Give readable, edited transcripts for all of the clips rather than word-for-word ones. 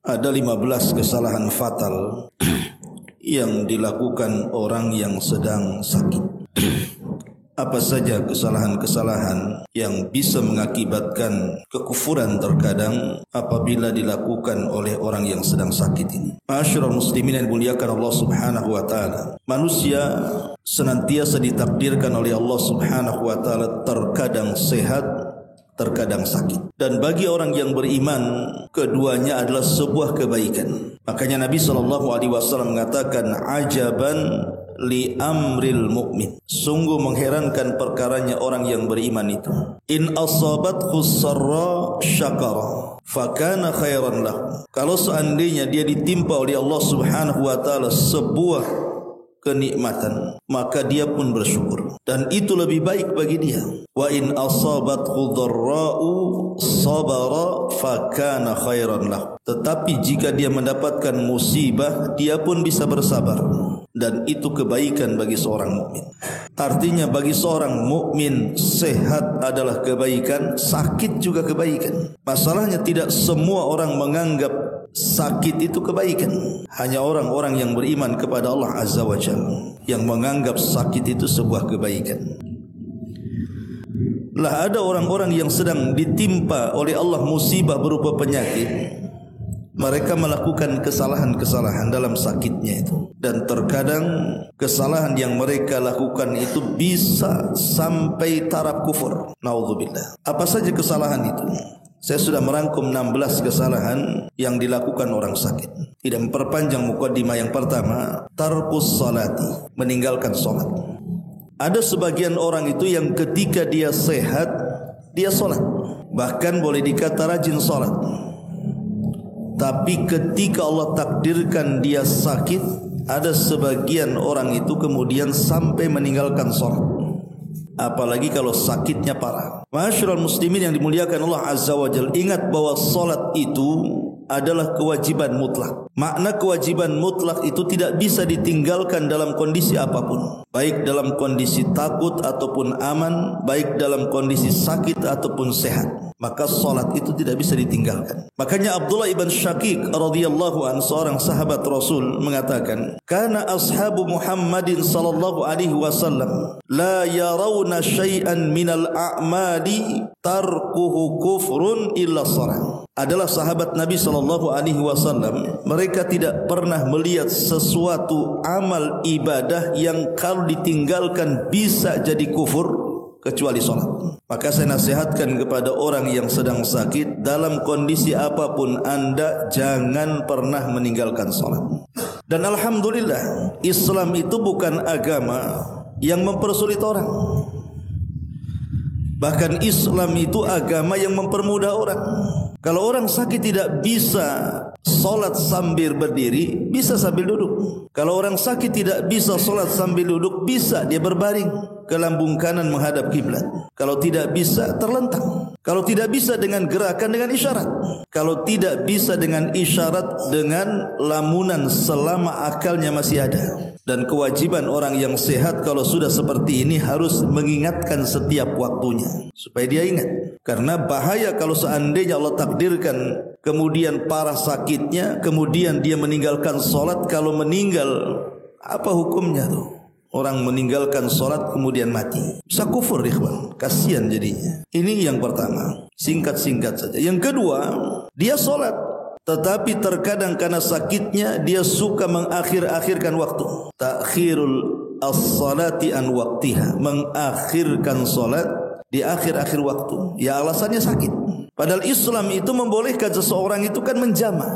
Ada 15 kesalahan fatal yang dilakukan orang yang sedang sakit. Apa saja kesalahan-kesalahan yang bisa mengakibatkan kekufuran terkadang apabila dilakukan oleh orang yang sedang sakit ini. Ma'asyiral muslimin yang dimuliakan Allah Subhanahu wa taala. Manusia senantiasa ditakdirkan oleh Allah Subhanahu wa taala terkadang sehat, terkadang sakit. Dan bagi orang yang beriman, keduanya adalah sebuah kebaikan. Makanya Nabi SAW mengatakan, ajaban li amril mu'min. Sungguh mengherankan perkaranya orang yang beriman itu. In asabathu sarra syakara fakana khairan lahu. Kalau seandainya dia ditimpa oleh Allah Subhanahu wa taala sebuah kenikmatan, maka dia pun bersyukur dan itu lebih baik bagi dia. Wa in asabathu dharra'u sabara fakana khairan lahu. Tetapi jika dia mendapatkan musibah, dia pun bisa bersabar dan itu kebaikan bagi seorang mukmin. Artinya bagi seorang mukmin sehat adalah kebaikan, sakit juga kebaikan. Masalahnya tidak semua orang menganggap sakit itu kebaikan. Hanya orang-orang yang beriman kepada Allah Azza wa Jalla yang menganggap sakit itu sebuah kebaikan. Lah ada orang-orang yang sedang ditimpa oleh Allah musibah berupa penyakit. Mereka melakukan kesalahan-kesalahan dalam sakitnya itu. Dan terkadang kesalahan yang mereka lakukan itu bisa sampai taraf kufur. Naudzubillah. Apa saja kesalahan itu? Saya sudah merangkum 16 kesalahan yang dilakukan orang sakit. Tidak memperpanjang mukadimah. Yang pertama, tarkus salati, meninggalkan salat. Ada sebagian orang itu yang ketika dia sehat, dia salat. Bahkan boleh dikata rajin salat. Tapi ketika Allah takdirkan dia sakit, ada sebagian orang itu kemudian sampai meninggalkan salat. Apalagi kalau sakitnya parah. Ma'asyiral muslimin yang dimuliakan Allah Azza wa Jalla, ingat bahwa salat itu adalah kewajiban mutlak. Makna kewajiban mutlak itu tidak bisa ditinggalkan dalam kondisi apapun. Baik dalam kondisi takut ataupun aman, baik dalam kondisi sakit ataupun sehat. Maka salat itu tidak bisa ditinggalkan. Makanya Abdullah ibn Syaqiq radhiyallahu anhu, seorang sahabat Rasul, mengatakan, "Kana ashabu Muhammadin sallallahu alaihi wasallam la yarawna syai'an minal a'mali tarkuhu kufrun illa shalah." Adalah sahabat Nabi sallallahu alaihi wasallam, mereka tidak pernah melihat sesuatu amal ibadah yang kalau ditinggalkan bisa jadi kufur kecuali salat. Maka saya nasihatkan kepada orang yang sedang sakit, dalam kondisi apapun Anda jangan pernah meninggalkan salat. Dan alhamdulillah, Islam itu bukan agama yang mempersulit orang. Bahkan Islam itu agama yang mempermudah orang. Kalau orang sakit tidak bisa solat sambil berdiri, bisa sambil duduk. Kalau orang sakit tidak bisa solat sambil duduk, bisa dia berbaring ke lambung kanan menghadap kiblat. Kalau tidak bisa, terlentang. Kalau tidak bisa, dengan gerakan, dengan isyarat. Kalau tidak bisa dengan isyarat, dengan lamunan selama akalnya masih ada. Dan kewajiban orang yang sehat kalau sudah seperti ini harus mengingatkan setiap waktunya supaya dia ingat. Karena bahaya kalau seandainya Allah takdirkan kemudian parah sakitnya, kemudian dia meninggalkan solat. Kalau meninggal, apa hukumnya tuh? Orang meninggalkan solat kemudian mati, bisa kufur, ikhwan. Kasihan jadinya. Ini yang pertama, singkat-singkat saja. Yang kedua, dia solat, tetapi terkadang karena sakitnya dia suka mengakhir-akhirkan waktu. Takhirul as-salati an waqtiha, mengakhirkan salat di akhir-akhir waktu. Ya alasannya sakit. Padahal Islam itu membolehkan seseorang itu kan menjama.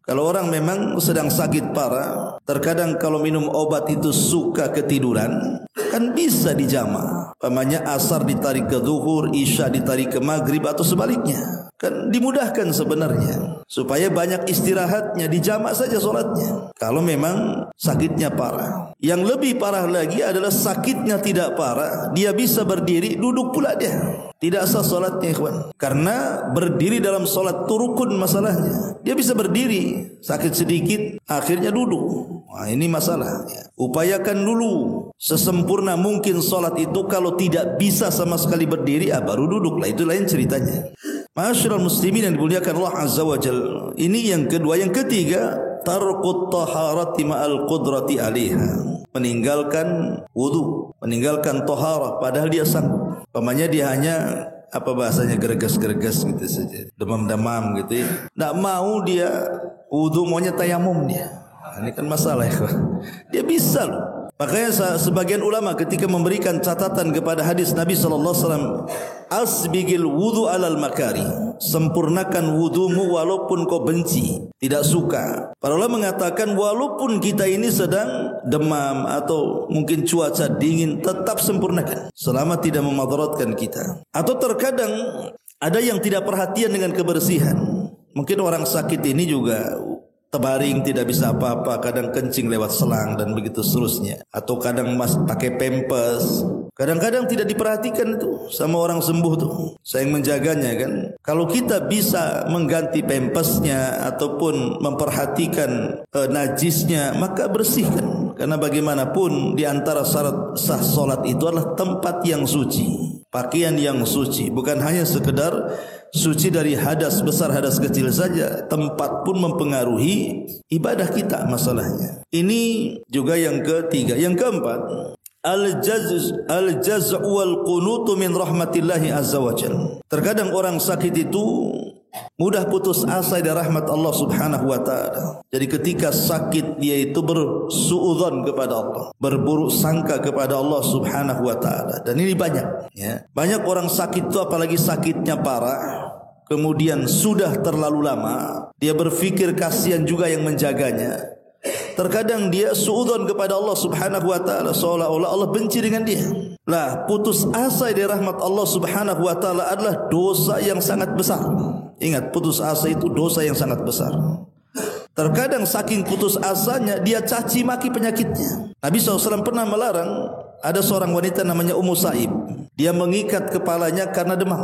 Kalau orang memang sedang sakit parah, terkadang kalau minum obat itu suka ketiduran, kan bisa dijama. Pamannya asar ditarik ke zuhur, isya ditarik ke maghrib atau sebaliknya. Kan dimudahkan sebenarnya. Supaya banyak istirahatnya, dijama saja sholatnya. Kalau memang sakitnya parah. Yang lebih parah lagi adalah sakitnya tidak parah, dia bisa berdiri, duduk pula dia. Tidak sah sholatnya, ikhwan. Karena berdiri dalam sholat itu rukun masalahnya. Dia bisa berdiri, sakit sedikit, akhirnya duduk. Nah, ini masalah. Upayakan dulu sesempurna mungkin solat itu. Kalau tidak bisa sama sekali berdiri, baru duduk lah, itu lain ceritanya. Ma'asyiral muslimin yang dimuliakan Allah Azza wa Jalla. Ini yang kedua. Yang ketiga, tarqut taharati ma'al qudrati 'alaiha. Meninggalkan wudu, meninggalkan taharah padahal dia sanggup. Pamannya dia hanya bahasanya greges-greges gitu saja, demam-demam gitu ya. Enggak mau dia wudu, maunya tayamum dia. Nah, ini kan masalah ya. Dia bisa loh. Makanya sebagian ulama ketika memberikan catatan kepada hadis Nabi sallallahu alaihi wasallam, asbigil wudu alal makari, sempurnakan wudumu walaupun kau benci, tidak suka. Para ulama mengatakan walaupun kita ini sedang demam atau mungkin cuaca dingin, tetap sempurnakan selama tidak memadaratkan kita. Atau terkadang ada yang tidak perhatian dengan kebersihan. Mungkin orang sakit ini juga terbaring tidak bisa apa-apa, kadang kencing lewat selang dan begitu seterusnya, atau kadang pakai pampers, kadang-kadang tidak diperhatikan itu sama orang sembuh tuh, saya yang menjaganya kan. Kalau kita bisa mengganti pampersnya ataupun memperhatikan najisnya, maka bersihkan, karena bagaimanapun di antara syarat sah solat itu adalah tempat yang suci, pakaian yang suci, bukan hanya sekedar suci dari hadas besar, hadas kecil saja. Tempat pun mempengaruhi ibadah kita masalahnya. Ini juga yang ketiga. Yang keempat, al-jaz'u wal qunutu min rahmatillahi azza wa jalla. Terkadang orang sakit itu mudah putus asa dari rahmat Allah subhanahu wa ta'ala. Jadi ketika sakit dia itu bersuudzon kepada Allah, berburuk sangka kepada Allah subhanahu wa ta'ala. Dan ini banyak ya. Banyak orang sakit itu apalagi sakitnya parah, kemudian sudah terlalu lama, dia berpikir kasihan juga yang menjaganya. Terkadang dia suudzon kepada Allah subhanahu wa ta'ala, seolah-olah Allah benci dengan dia. Lah, putus asa dari rahmat Allah subhanahu wa ta'ala adalah dosa yang sangat besar. Ingat, putus asa itu dosa yang sangat besar. Terkadang saking putus asanya dia caci maki penyakitnya. Nabi SAW pernah melarang, ada seorang wanita namanya Ummu Sa'ib. Dia mengikat kepalanya karena demam.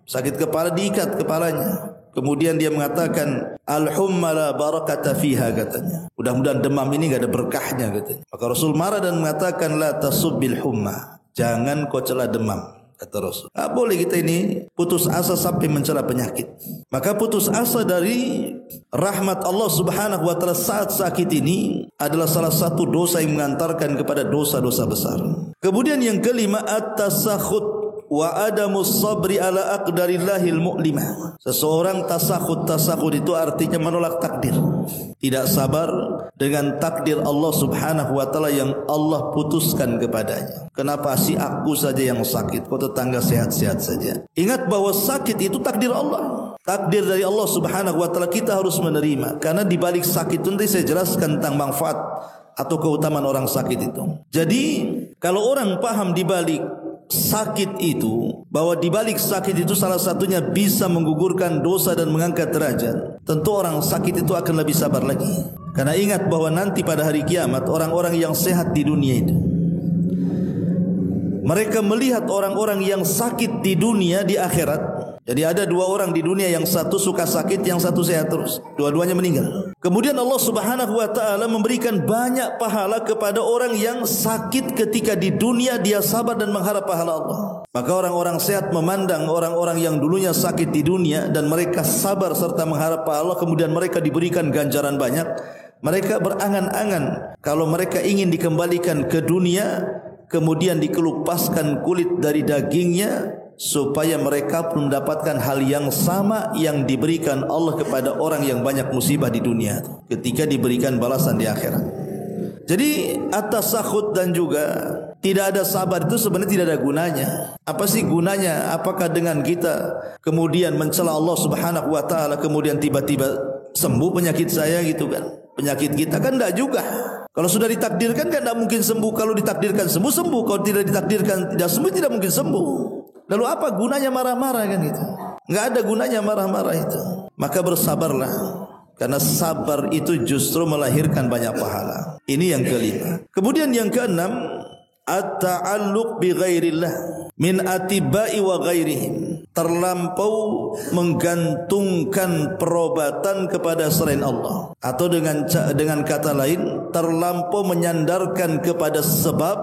Sakit kepala, diikat kepalanya. Kemudian dia mengatakan, al-humma la barakata fiha, katanya. Mudah-mudahan demam ini enggak ada berkahnya, katanya. Maka Rasul marah dan mengatakan, la tasubbil humma, jangan kau cela demam, kata Rasul. Tak boleh kita ini putus asa sampai mencela penyakit. Maka putus asa dari rahmat Allah subhanahu wa ta'ala saat sakit ini adalah salah satu dosa yang mengantarkan kepada dosa-dosa besar. Kemudian yang kelima, at-tasakhut wa adamus sabri ala aqdarillahil mu'limah. Seseorang tasakhut itu artinya menolak takdir, tidak sabar dengan takdir Allah subhanahu wa ta'ala yang Allah putuskan kepadanya. Kenapa sih aku saja yang sakit, kau tetangga sehat-sehat saja? Ingat bahwa sakit itu takdir Allah, takdir dari Allah subhanahu wa ta'ala, kita harus menerima. Karena di balik sakit itu nanti saya jelaskan tentang manfaat atau keutamaan orang sakit itu. Jadi kalau orang paham di balik sakit itu, bahwa di balik sakit itu salah satunya bisa menggugurkan dosa dan mengangkat derajat, tentu orang sakit itu akan lebih sabar lagi. Karena ingat bahwa nanti pada hari kiamat orang-orang yang sehat di dunia itu, mereka melihat orang-orang yang sakit di dunia di akhirat. Jadi ada dua orang di dunia, yang satu suka sakit, yang satu sehat terus. Dua-duanya meninggal. Kemudian Allah subhanahu wa ta'ala memberikan banyak pahala kepada orang yang sakit ketika di dunia dia sabar dan mengharap pahala Allah. Maka orang-orang sehat memandang orang-orang yang dulunya sakit di dunia dan mereka sabar serta mengharap pahala, kemudian mereka diberikan ganjaran banyak. Mereka berangan-angan kalau mereka ingin dikembalikan ke dunia, kemudian dikelupaskan kulit dari dagingnya, supaya mereka pun mendapatkan hal yang sama yang diberikan Allah kepada orang yang banyak musibah di dunia ketika diberikan balasan di akhirat. Jadi at-tasakhut dan juga tidak ada sabar itu sebenarnya tidak ada gunanya. Apa sih gunanya? Apakah dengan kita kemudian mencela Allah subhanahu wa ta'ala, kemudian tiba-tiba sembuh penyakit saya gitu kan? Penyakit kita kan tidak juga. Kalau sudah ditakdirkan kan tidak mungkin sembuh. Kalau ditakdirkan sembuh, sembuh. Kalau tidak ditakdirkan tidak sembuh, tidak mungkin sembuh. Lalu apa gunanya marah-marah kan itu? Enggak ada gunanya marah-marah itu. Maka bersabarlah, karena sabar itu justru melahirkan banyak pahala. Ini yang kelima. Kemudian yang keenam, at-ta'alluq bi ghairillah min atibai wa ghairihim. terlampau menggantungkan perobatan kepada selain Allah, atau dengan kata lain terlampau menyandarkan kepada sebab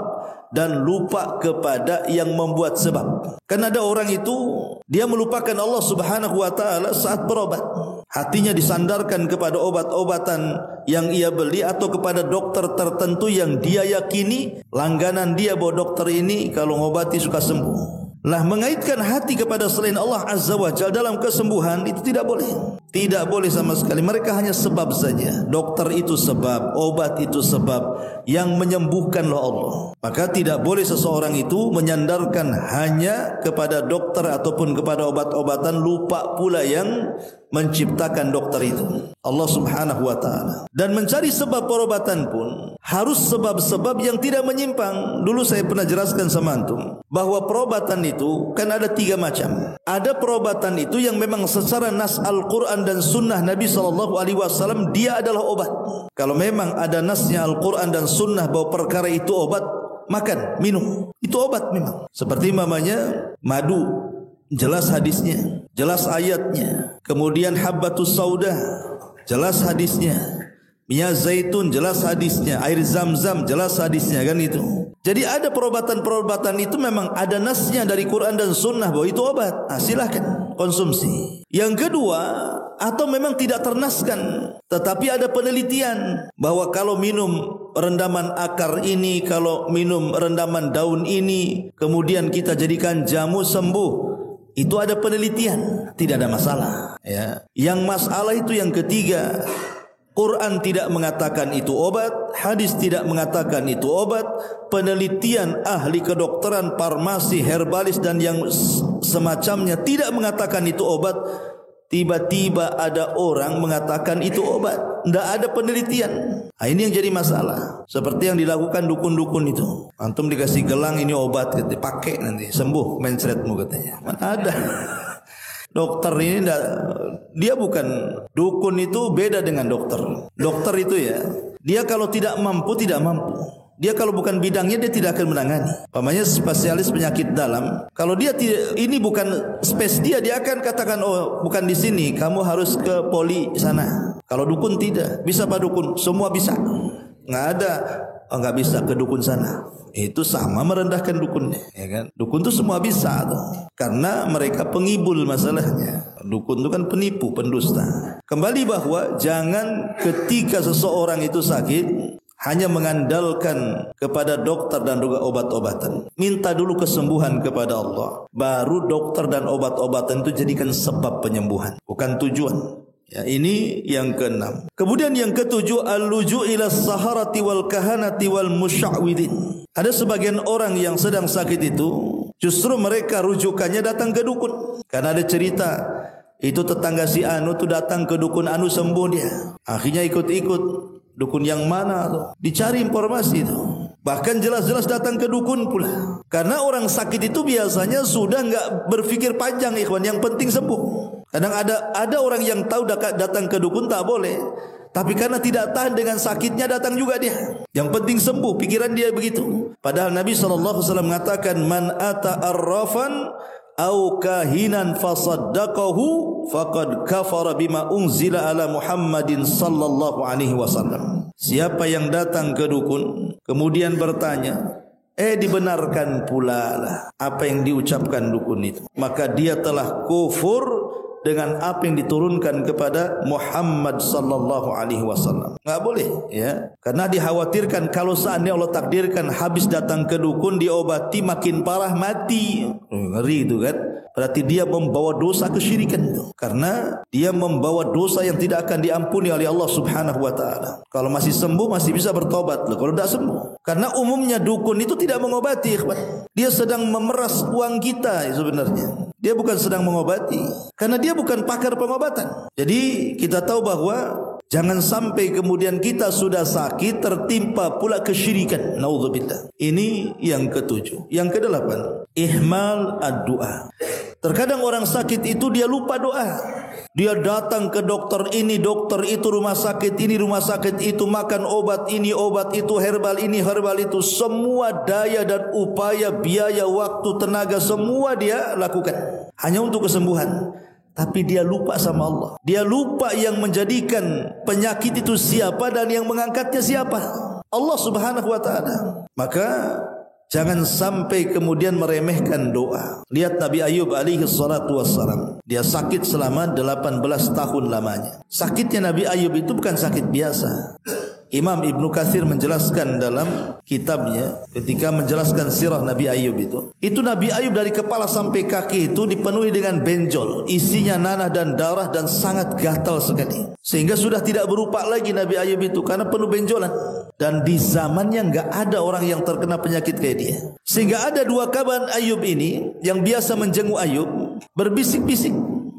dan lupa kepada yang membuat sebab. Karena ada orang itu dia melupakan Allah Subhanahu wa taala saat berobat. Hatinya disandarkan kepada obat-obatan yang ia beli atau kepada dokter tertentu yang dia yakini langganan dia bahwa dokter ini kalau ngobati suka sembuh. Lah mengaitkan hati kepada selain Allah Azza wa Jalla dalam kesembuhan itu tidak boleh. Tidak boleh sama sekali. Mereka hanya sebab saja. Dokter itu sebab, obat itu sebab, yang menyembuhkanlah Allah. Maka tidak boleh seseorang itu menyandarkan hanya kepada dokter ataupun kepada obat-obatan, lupa pula yang menciptakan dokter itu, Allah Subhanahu wa taala. Dan mencari sebab perobatan pun harus sebab-sebab yang tidak menyimpang. Dulu saya pernah jelaskan sama antum bahwa perobatan itu kan ada 3 macam. Ada perobatan itu yang memang secara nas Al-Quran dan sunnah Nabi SAW dia adalah obat. Kalau memang ada nasnya Al-Quran dan sunnah bahwa perkara itu obat, makan, minum, itu obat memang. Seperti namanya madu, jelas hadisnya, jelas ayatnya. Kemudian habbatus sauda, jelas hadisnya. Minyak zaitun, jelas hadisnya. Air zam-zam, jelas hadisnya, kan itu. Jadi ada perobatan-perobatan itu memang ada nasnya dari Quran dan sunnah bahwa itu obat. Silahkan konsumsi. Yang kedua, atau memang tidak ternaskan, tetapi ada penelitian bahwa kalau minum rendaman akar ini, kalau minum rendaman daun ini, kemudian kita jadikan jamu sembuh. Itu ada penelitian, tidak ada masalah. Ya. Yang masalah itu yang ketiga, Quran tidak mengatakan itu obat, hadis tidak mengatakan itu obat, penelitian ahli kedokteran, farmasi, herbalis dan yang semacamnya tidak mengatakan itu obat. Tiba-tiba ada orang mengatakan itu obat, tidak ada penelitian. Nah, ini yang jadi masalah. Seperti yang dilakukan dukun-dukun itu. Antum dikasih gelang ini obat, gitu, pakai nanti sembuh mencretmu katanya. Mana ada? Dokter ini dia bukan dukun, itu beda dengan dokter. Dokter itu ya, dia kalau tidak mampu, tidak mampu. Dia kalau bukan bidangnya dia tidak akan menangani. Pamannya spesialis penyakit dalam. Kalau dia tidak, ini bukan spes dia akan katakan oh bukan di sini, kamu harus ke poli sana. Kalau dukun tidak, bisa Pak dukun, semua bisa. Nggak ada, oh nggak bisa ke dukun sana. Itu sama merendahkan dukunnya, ya kan? Dukun itu semua bisa tuh. Karena mereka pengibul masalahnya. Dukun itu kan penipu, pendusta. Kembali bahwa jangan ketika seseorang itu sakit hanya mengandalkan kepada dokter dan juga obat-obatan. Minta dulu kesembuhan kepada Allah, baru dokter dan obat-obatan itu jadikan sebab penyembuhan, bukan tujuan. Ya, ini yang keenam. Kemudian yang ketujuh, al-luju' ila saharati wal kahanati wal musya'widin. Ada sebagian orang yang sedang sakit itu justru mereka rujukannya datang ke dukun. Karena ada cerita itu tetangga si anu tuh datang ke dukun anu sembuh dia. Akhirnya ikut-ikut dukun yang mana tuh, dicari informasi itu. Bahkan jelas-jelas datang ke dukun pula. Karena orang sakit itu biasanya sudah enggak berpikir panjang ikhwan, yang penting sembuh. Kadang ada orang yang tahu datang ke dukun tak boleh, tapi karena tidak tahan dengan sakitnya datang juga dia. Yang penting sembuh, pikiran dia begitu. Padahal Nabi SAW mengatakan man ata arrafan au kahinan fasaddaqahu faqad kafara bima unzila ala Muhammadin sallallahu alaihi wasallam. Siapa yang datang ke dukun kemudian bertanya, dibenarkan pula lah apa yang diucapkan dukun itu, maka dia telah kufur dengan apa yang diturunkan kepada Muhammad sallallahu alaihi wasallam. Enggak boleh ya, karena dikhawatirkan kalau seandainya Allah takdirkan habis datang ke dukun diobati makin parah mati. Ngeri itu kan. Berarti dia membawa dosa kesyirikan itu. Karena dia membawa dosa yang tidak akan diampuni oleh Allah Subhanahu wa taala. Kalau masih sembuh masih bisa bertobat loh. Kalau tidak sembuh. Karena umumnya dukun itu tidak mengobati, dia sedang memeras uang kita sebenarnya. Dia bukan sedang mengobati. Karena dia bukan pakar pengobatan. Jadi kita tahu bahwa jangan sampai kemudian kita sudah sakit tertimpa pula kesyirikan. Naudzubillah. Ini yang ketujuh. Yang kedelapan, ihmal ad-du'a. Terkadang orang sakit itu dia lupa doa. Dia datang ke dokter ini, dokter itu, rumah sakit ini, rumah sakit itu, makan obat ini, obat itu, herbal ini, herbal itu. Semua daya dan upaya, biaya, waktu, tenaga, semua dia lakukan. hanya untuk kesembuhan. Tapi dia lupa sama Allah. Dia lupa yang menjadikan penyakit itu siapa dan yang mengangkatnya siapa. Allah Subhanahu wa ta'ala. Maka jangan sampai kemudian meremehkan doa. Lihat Nabi Ayub alaihi salatu wassalam. Dia sakit selama 18 tahun lamanya. Sakitnya Nabi Ayub itu bukan sakit biasa. Imam Ibnu Katsir menjelaskan dalam kitabnya ketika menjelaskan sirah Nabi Ayub itu Nabi Ayub dari kepala sampai kaki itu dipenuhi dengan benjol, isinya nanah dan darah dan sangat gatal sekali, sehingga sudah tidak berupa lagi Nabi Ayub itu karena penuh benjolan. Dan di zamannya enggak ada orang yang terkena penyakit kayak dia, sehingga ada dua kawan Ayub ini yang biasa menjenguk Ayub berbisik-bisik.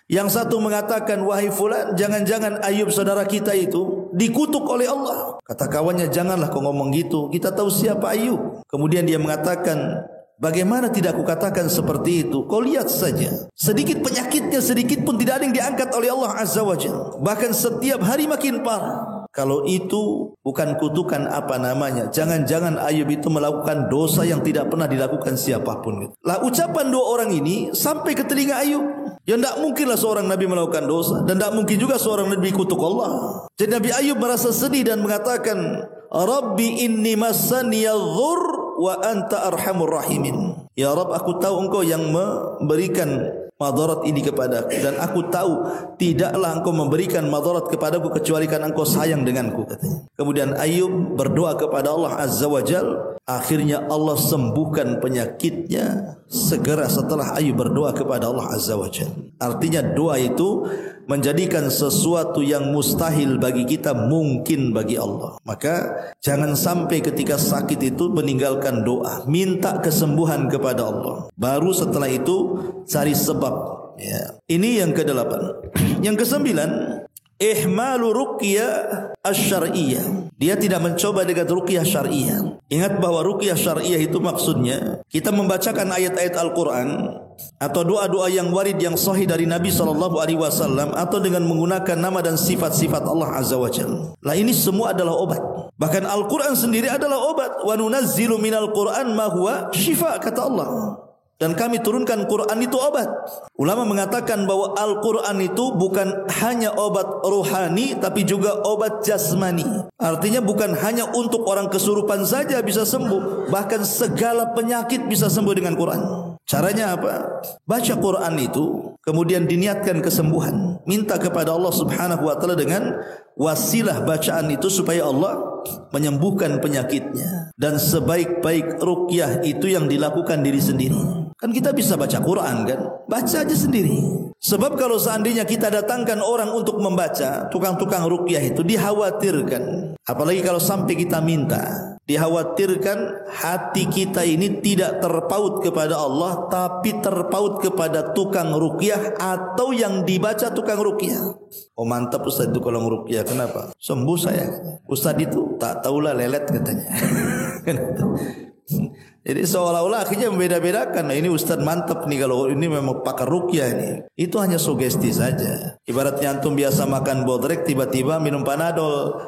Yang satu mengatakan, wahai fulan, jangan-jangan Ayub saudara kita itu dikutuk oleh Allah. Kata kawannya, janganlah kau ngomong gitu, kita tahu siapa Ayub. Kemudian dia mengatakan, bagaimana tidak aku katakan seperti itu? Kau lihat saja, sedikit penyakitnya sedikit pun tidak ada yang diangkat oleh Allah Azza wa Jalla. Bahkan setiap hari makin parah. Kalau itu bukan kutukan apa namanya? Jangan-jangan Ayub itu melakukan dosa yang tidak pernah dilakukan siapapun. Lah ucapan dua orang ini sampai ke telinga Ayub. Ya tidak mungkinlah seorang Nabi melakukan dosa, dan tidak mungkin juga seorang Nabi kutuk Allah. Jadi Nabi Ayub merasa sedih dan mengatakan, Rabbi inni massaniyadh-dhurr wa anta arhamur rahimin. Ya Rabb, aku tahu engkau yang memberikan madarat ini kepadaku, dan aku tahu tidaklah engkau memberikan madarat kepadaku kecuali karena engkau sayang denganku, katanya. Kemudian Ayub berdoa kepada Allah Azza wa Jal. Akhirnya Allah sembuhkan penyakitnya segera setelah Ayub berdoa kepada Allah Azza wa Jal. Artinya doa itu menjadikan sesuatu yang mustahil bagi kita mungkin bagi Allah. Maka jangan sampai ketika sakit itu meninggalkan doa, minta kesembuhan kepada Allah. Baru setelah itu cari sebab. Ya. Ini yang ke-8. Yang ke-9, ihmalu ruqyah asy-syar'iyyah. Dia tidak mencoba dengan ruqyah syar'iyyah. Ingat bahwa ruqyah syar'iyyah itu maksudnya kita membacakan ayat-ayat Al-Quran atau doa-doa yang warid yang sahih dari Nabi SAW, atau dengan menggunakan nama dan sifat-sifat Allah Azza wa Jalla. Lah ini semua adalah obat. Bahkan Al-Quran sendiri adalah obat. Wa nunazzilu minal Quran ma huwa syifa, kata Allah. Dan kami turunkan Quran itu obat. Ulama mengatakan bahwa Al-Quran itu bukan hanya obat rohani, tapi juga obat jasmani. Artinya bukan hanya untuk orang kesurupan saja bisa sembuh, bahkan segala penyakit bisa sembuh dengan Quran. Caranya apa? Baca Quran itu, kemudian diniatkan kesembuhan. Minta kepada Allah Subhanahu wa ta'ala dengan wasilah bacaan itu supaya Allah menyembuhkan penyakitnya. Dan sebaik-baik ruqyah itu yang dilakukan diri sendiri. Kan kita bisa baca Quran kan? Baca aja sendiri. Sebab kalau seandainya kita datangkan orang untuk membaca, tukang-tukang ruqyah itu dikhawatirkan. Apalagi kalau sampai kita minta, dikhawatirkan hati kita ini tidak terpaut kepada Allah, tapi terpaut kepada tukang ruqyah atau yang dibaca tukang ruqyah. Oh mantap Ustaz itu kalau ruqyah, kenapa? Sembuh saya. Ustaz itu tak tahulah lelet katanya. Jadi seolah-olah akhirnya membeda-bedakan. Nah, ini Ustaz mantap nih kalau ini memang pakar ruqyah ini. Itu hanya sugesti saja. Ibaratnya antum biasa makan bodrek tiba-tiba minum Panadol.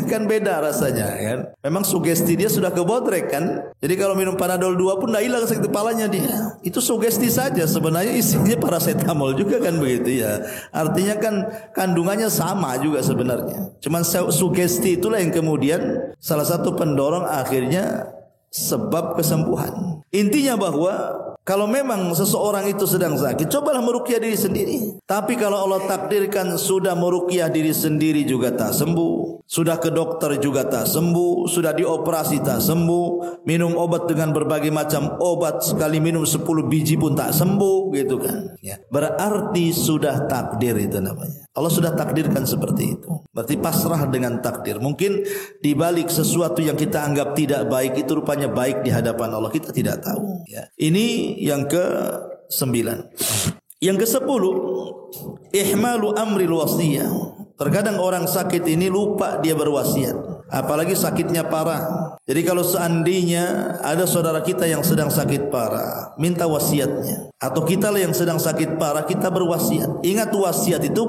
Kan beda rasanya kan. Memang sugesti dia sudah ke bodrek kan. Jadi kalau minum Panadol 2 pun tidak hilang sakit kepalanya dia. Itu sugesti saja, sebenarnya isinya paracetamol juga kan begitu ya. Artinya kan kandungannya sama juga sebenarnya. Cuman sugesti itulah yang kemudian salah satu pendorong akhirnya sebab kesembuhan. Intinya bahwa kalau memang seseorang itu sedang sakit, cobalah meruqyah diri sendiri. Tapi kalau Allah takdirkan sudah meruqyah diri sendiri juga tak sembuh, sudah ke dokter juga tak sembuh, sudah dioperasi tak sembuh, minum obat dengan berbagai macam obat, sekali minum 10 biji pun tak sembuh gitu kan ya. Berarti sudah takdir itu namanya. Allah sudah takdirkan seperti itu. Berarti pasrah dengan takdir. Mungkin di balik sesuatu yang kita anggap tidak baik itu rupanya baik di hadapan Allah, kita tidak tahu ya. Ini yang ke-9. Yang ke-10, ihmalu amril wasiyah. Terkadang orang sakit ini lupa dia berwasiat, apalagi sakitnya parah. Jadi kalau seandainya ada saudara kita yang sedang sakit parah, minta wasiatnya. Atau kita lah yang sedang sakit parah, kita berwasiat. Ingat wasiat itu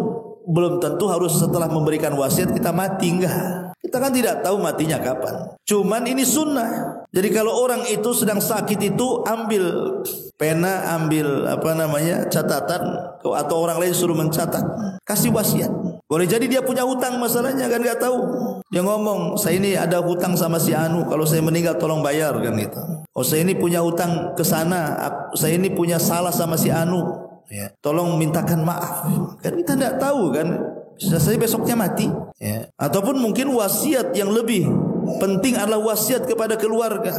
belum tentu harus setelah memberikan wasiat kita mati, enggak. Kita kan tidak tahu matinya kapan. Cuman ini sunnah. Jadi kalau orang itu sedang sakit itu ambil pena, ambil catatan, atau orang lain suruh mencatat, kasih wasiat. Boleh jadi dia punya hutang masalahnya kan nggak tahu. Dia ngomong, saya ini ada hutang sama si Anu, kalau saya meninggal tolong bayar kan gitu. Oh saya ini punya hutang ke sana, saya ini punya salah sama si Anu, ya, tolong mintakan maaf. Kan kita tidak tahu kan. Bisa saja besoknya mati, ya. Ataupun mungkin wasiat yang lebih penting adalah wasiat kepada keluarga,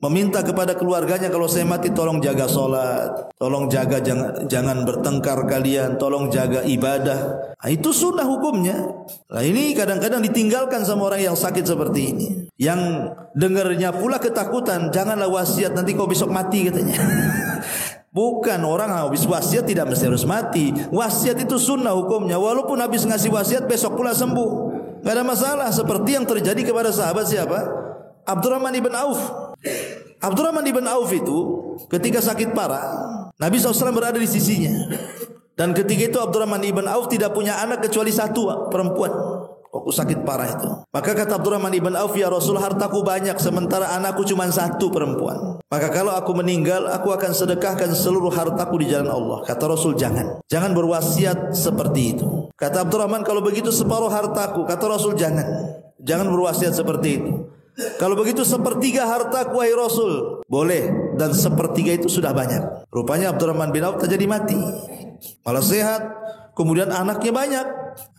meminta kepada keluarganya, kalau saya mati tolong jaga sholat, tolong jaga jangan bertengkar kalian, tolong jaga ibadah. Nah, itu sunnah hukumnya. Nah ini kadang-kadang ditinggalkan sama orang yang sakit seperti ini, yang dengarnya pula ketakutan, janganlah wasiat nanti kau besok mati katanya. Bukan, orang habis wasiat tidak mesti harus mati. Wasiat itu sunnah hukumnya. Walaupun habis ngasih wasiat besok pula sembuh, gak ada masalah. Seperti yang terjadi kepada sahabat siapa? Abdurrahman ibn Auf. Abdurrahman ibn Auf itu ketika sakit parah, Nabi SAW berada di sisinya. Dan ketika itu Abdurrahman ibn Auf tidak punya anak kecuali satu perempuan. Waktu sakit parah itu, maka kata Abdurrahman ibn Auf, ya Rasul, hartaku banyak sementara anakku cuma satu perempuan. Maka kalau aku meninggal, aku akan sedekahkan seluruh hartaku di jalan Allah. Kata Rasul, jangan berwasiat seperti itu. Kata Abdurrahman, kalau begitu separuh hartaku. Kata Rasul, jangan berwasiat seperti itu. Kalau begitu sepertiga hartaku wahai Rasul. Boleh, dan sepertiga itu sudah banyak. Rupanya Abdurrahman bin Auf tak jadi mati, malah sehat. Kemudian anaknya banyak.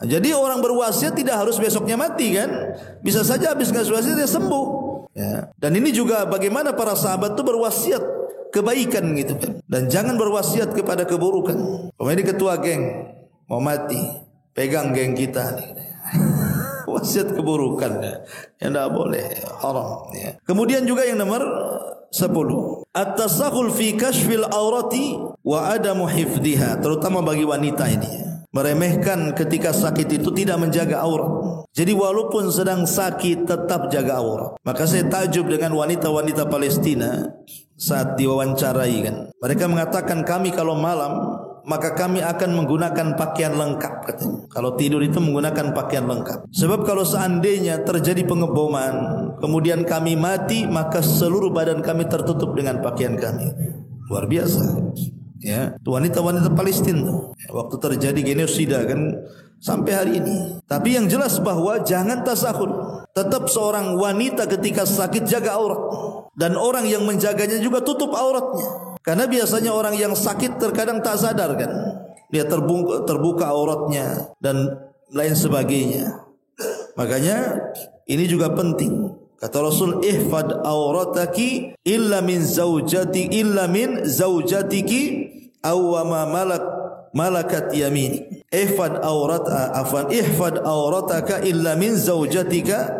Jadi orang berwasiat tidak harus besoknya mati kan. Bisa saja habis ngasih wasiat dia sembuh, ya. Dan ini juga bagaimana para sahabat itu berwasiat kebaikan gitu kan. Dan jangan berwasiat kepada keburukan. Pemain ketua geng mau mati, pegang geng kita nih. Wasiat keburukan ya tidak boleh, haram ya. Kemudian juga yang nomor 10, at-tasakhul fi kashfil aurati wa adamu hifdhiha, terutama bagi wanita ini ya. Meremehkan ketika sakit itu tidak menjaga aurat. Jadi walaupun sedang sakit tetap jaga aurat. Maka saya takjub dengan wanita-wanita Palestina saat diwawancarai kan. Mereka mengatakan kami kalau malam maka kami akan menggunakan pakaian lengkap katanya. Kalau tidur itu menggunakan pakaian lengkap. Sebab kalau seandainya terjadi pengeboman kemudian kami mati, maka seluruh badan kami tertutup dengan pakaian kami. Luar biasa. Ya, wanita-wanita Palestina waktu terjadi genosida kan sampai hari ini. Tapi yang jelas bahwa jangan tasakhul. Tetap seorang wanita ketika sakit jaga aurat, dan orang yang menjaganya juga tutup auratnya. Karena biasanya orang yang sakit terkadang tak sadar kan, dia terbuka auratnya dan lain sebagainya. Makanya ini juga penting. Kata Rasul, ihfad aurataki illa min zaujatiki aw ma malakat yamini. Ihfad aurataka illa min zaujatika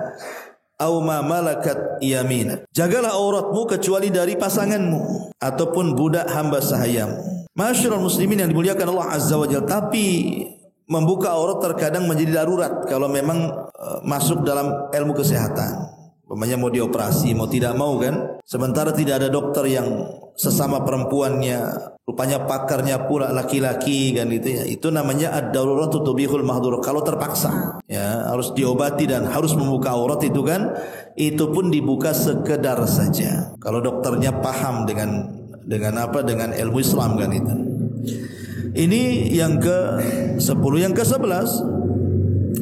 aw ma malakat yamina. Jagalah auratmu kecuali dari pasanganmu ataupun budak hamba sahayamu. Masyarul muslimin yang dimuliakan Allah Azza wa Jalla, tapi membuka aurat terkadang menjadi darurat kalau memang masuk dalam ilmu kesehatan. Umpamanya mau dioperasi, mau tidak mau kan. Sementara tidak ada dokter yang sesama perempuannya, rupanya pakarnya pula laki-laki kan gitu ya. Itu namanya ad-daruratu tubihul mahdhur. Kalau terpaksa ya harus diobati dan harus membuka aurat itu kan, itu pun dibuka sekedar saja. Kalau dokternya paham dengan ilmu Islam kan itu. Ini yang ke-10. Yang ke-11,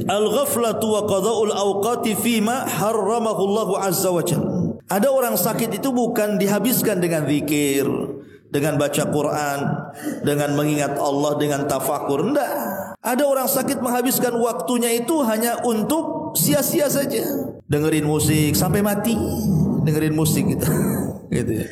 al-ghaflatu wa qada'ul awqati fima harramahu Allah azza wa jalla. Ada orang sakit itu bukan dihabiskan dengan zikir, dengan baca Quran, dengan mengingat Allah, dengan tafakur. Enggak. Ada orang sakit menghabiskan waktunya itu hanya untuk sia-sia saja. Dengerin musik sampai mati. Dengerin musik gitu. Gitu ya.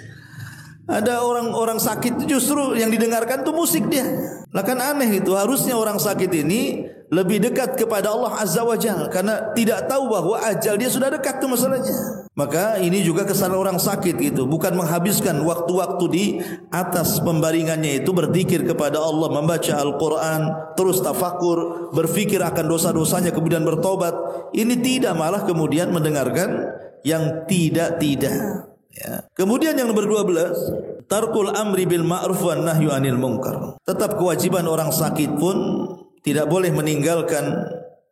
Ada orang sakit justru yang didengarkan tuh musik dia. Lah kan aneh itu. Harusnya orang sakit ini lebih dekat kepada Allah Azza wa Jalla, karena tidak tahu bahwa ajal dia sudah dekat tuh masalahnya. Maka ini juga kesalahan orang sakit gitu, bukan menghabiskan waktu-waktu di atas pembaringannya itu berzikir kepada Allah, membaca Al-Quran, terus tafakur, berfikir akan dosa-dosanya kemudian bertobat. Ini tidak, malah kemudian mendengarkan yang tidak-tidak. Ya. Kemudian yang nomor 12, tarkul amri bil ma'ruf wan nahyu anil munkar. Tetap kewajiban orang sakit pun tidak boleh meninggalkan